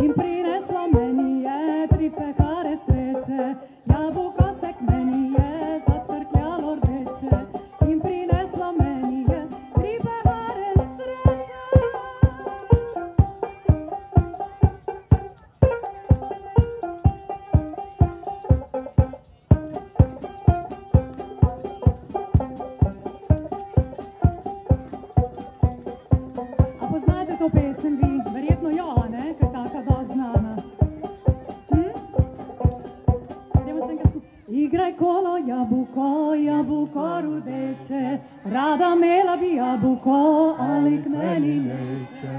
im prinesla meni je 3 pekare sreće, jabuka se k meni je zatrkljalo rdeće, im prinesla meni je 3 pekare sreće. A poznajete to pesem vi? Verjetno jo, a ne? Ker je taka dosti znana. Idemo še enkrat skupaj. Igraj kolo, jabuko, jabuko rudeče, rada imela bi jabuko, ali k meni neče.